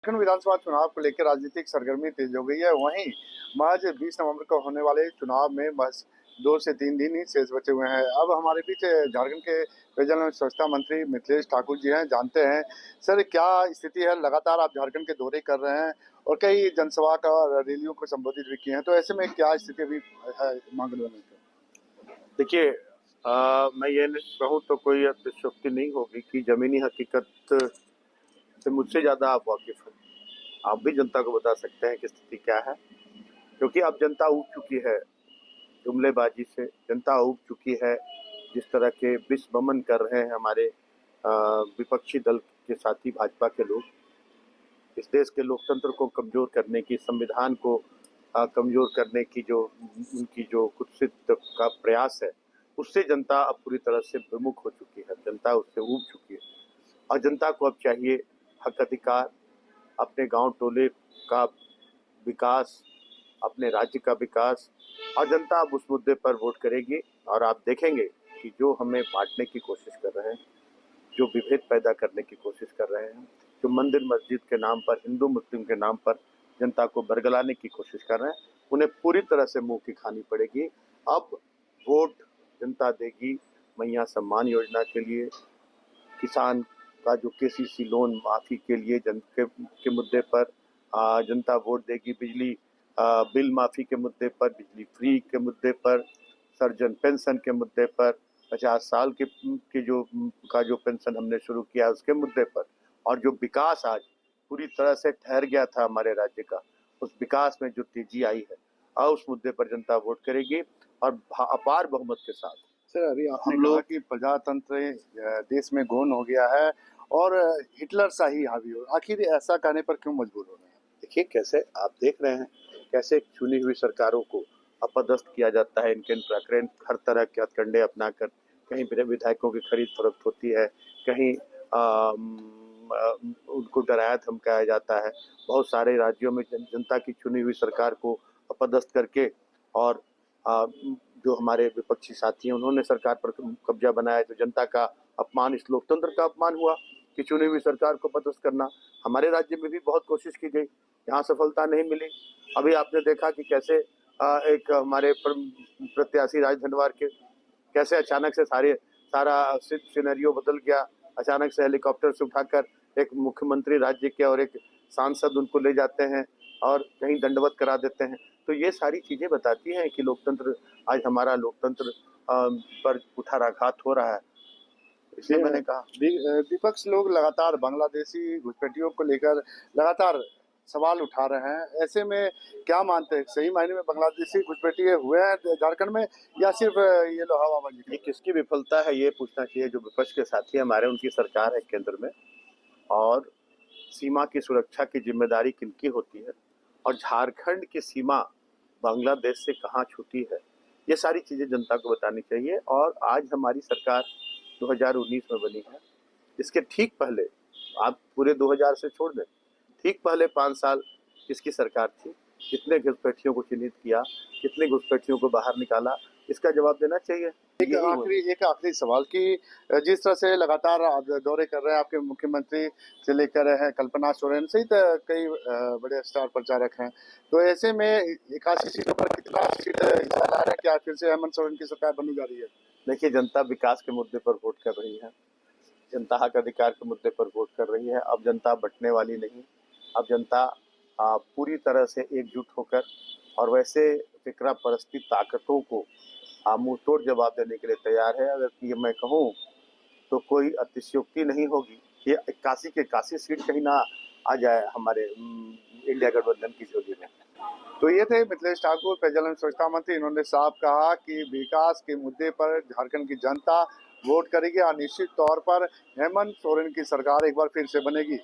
झारखंड विधानसभा चुनाव को लेकर राजनीतिक सरगर्मी तेज हो गई है। वहीं महज 20 नवंबर को होने वाले चुनाव में बस 2 से 3 दिन ही शेष बचे हुए हैं। अब हमारे बीच झारखंड के पेयजल एवं स्वच्छता मंत्री मिथिलेश ठाकुर जी हैं। जानते हैं सर क्या स्थिति है। लगातार आप झारखंड के दौरे कर रहे हैं और कई जनसभा का रैलियों को संबोधित भी किए हैं, तो ऐसे में क्या स्थिति अभी है मांगलों में? देखिए, मैं ये कहूँ तो कोई अतिशयोक्ति नहीं होगी कि जमीनी हकीकत से मुझसे ज़्यादा आप वाकिफ हैं। आप भी जनता को बता सकते हैं कि स्थिति क्या है, क्योंकि अब जनता ऊब चुकी है जुमलेबाजी से। जनता ऊब चुकी है जिस तरह के विषबमन कर रहे हैं हमारे विपक्षी दल के साथी भाजपा के लोग। इस देश के लोकतंत्र को कमज़ोर करने की, संविधान को कमज़ोर करने की जो उनकी जो कुत्सित का प्रयास है, उससे जनता अब पूरी तरह से विमुख हो चुकी है। जनता उससे ऊब चुकी है और जनता को अब चाहिए हक अधिकार, अपने गांव टोले का विकास, अपने राज्य का विकास। और जनता अब उस मुद्दे पर वोट करेगी और आप देखेंगे कि जो हमें बांटने की कोशिश कर रहे हैं, जो विभेद पैदा करने की कोशिश कर रहे हैं, जो मंदिर मस्जिद के नाम पर, हिंदू मुस्लिम के नाम पर जनता को बरगलाने की कोशिश कर रहे हैं, उन्हें पूरी तरह से मुंह की खानी पड़ेगी। अब वोट जनता देगी मैया सम्मान योजना के लिए, किसान का जो केसीसी लोन माफी के लिए के मुद्दे पर जनता वोट देगी। बिजली बिल माफी के मुद्दे पर, बिजली फ्री के मुद्दे पर, सर्जन पेंशन के मुद्दे पर, 50 साल के जो पेंशन हमने शुरू किया उसके मुद्दे पर, और जो विकास आज पूरी तरह से ठहर गया था हमारे राज्य का, उस विकास में जो तेजी आई है, और उस मुद्दे पर जनता वोट करेगी और अपार बहुमत के साथ। सर अभी आपने कहा कि प्रजातंत्र देश में गौण हो गया है और हिटलर शाही हावी हो, आखिर ऐसा कहने पर क्यों मजबूर हो रहे हैं? देखिए, कैसे आप देख रहे हैं कैसे चुनी हुई सरकारों को अपदस्थ किया जाता है। इनके प्रकरण हर तरह के हथकंडे अपनाकर, कहीं विधायकों की खरीद फरोख्त होती है, कहीं उनको डराया धमकाया जाता है। बहुत सारे राज्यों में जनता की चुनी हुई सरकार को अपदस्थ करके, और जो हमारे विपक्षी साथी हैं उन्होंने सरकार पर कब्जा बनाया, तो जनता का अपमान, इस लोकतंत्र का अपमान हुआ कि चुनी हुई सरकार को पदस्थ करना। हमारे राज्य में भी बहुत कोशिश की गई, यहाँ सफलता नहीं मिली। अभी आपने देखा कि कैसे एक हमारे प्रत्याशी राज धनवार के कैसे अचानक से सारा सिनेरियो बदल गया। अचानक से हेलीकॉप्टर से उठाकर एक मुख्यमंत्री राज्य के और एक सांसद उनको ले जाते हैं और कहीं दंडवत करा देते हैं। तो ये सारी चीजें बताती हैं कि लोकतंत्र, आज हमारा लोकतंत्र पर कुठाराघात हो रहा है। इसलिए मैंने कहा विपक्ष लोग लगातार बांग्लादेशी घुसपैठियों को लेकर लगातार सवाल उठा रहे हैं। ऐसे में क्या मानते हैं, सही मायने में बांग्लादेशी घुसपैठिए हुए हैं झारखंड में या सिर्फ ये लोग हवाबाजी? ये किसकी विफलता है ये पूछना चाहिए। जो विपक्ष के साथी हमारे, उनकी सरकार है केंद्र में, और सीमा की सुरक्षा की जिम्मेदारी किनकी होती है, और झारखंड की सीमा बांग्लादेश से कहाँ छूती है, ये सारी चीजें जनता को बतानी चाहिए। और आज हमारी सरकार 2019 में बनी है। इसके ठीक पहले, आप पूरे 2000 से छोड़ दें, ठीक पहले 5 साल किसकी सरकार थी? कितने घुसपैठियों को चिन्हित किया, कितने घुसपैठियों को बाहर निकाला, इसका जवाब देना चाहिए। एक आखिरी सवाल कि जिस तरह से लगातार आप दौरे कर रहे हैं, आपके मुख्यमंत्री से लेकर हैं कल्पना सोरेन सहित कई बड़े स्टार प्रचारक हैं, तो ऐसे में 81 सीटों पर कितना सीट है, क्या फिर से हेमंत सोरेन की सरकार बनी जा रही है? देखिए, जनता विकास के मुद्दे पर वोट कर रही है, जनता हक अधिकार के मुद्दे पर वोट कर रही है। अब जनता बंटने वाली नहीं, अब जनता पूरी तरह से एकजुट होकर और वैसे फिक्रा परस्ती ताकतों को मुंह तोड़ जवाब देने के लिए तैयार है। अगर ये मैं कहूँ तो कोई अतिशयोक्ति नहीं होगी, ये 81 के 81 सीट कहीं ना आ जाए हमारे इंडिया गठबंधन की झोली में। तो ये थे मिथिलेश ठाकुर, पेयजल एवं स्वच्छता मंत्री। इन्होंने साफ कहा कि विकास के मुद्दे पर झारखंड की जनता वोट करेगी और निश्चित तौर पर हेमंत सोरेन की सरकार एक बार फिर से बनेगी।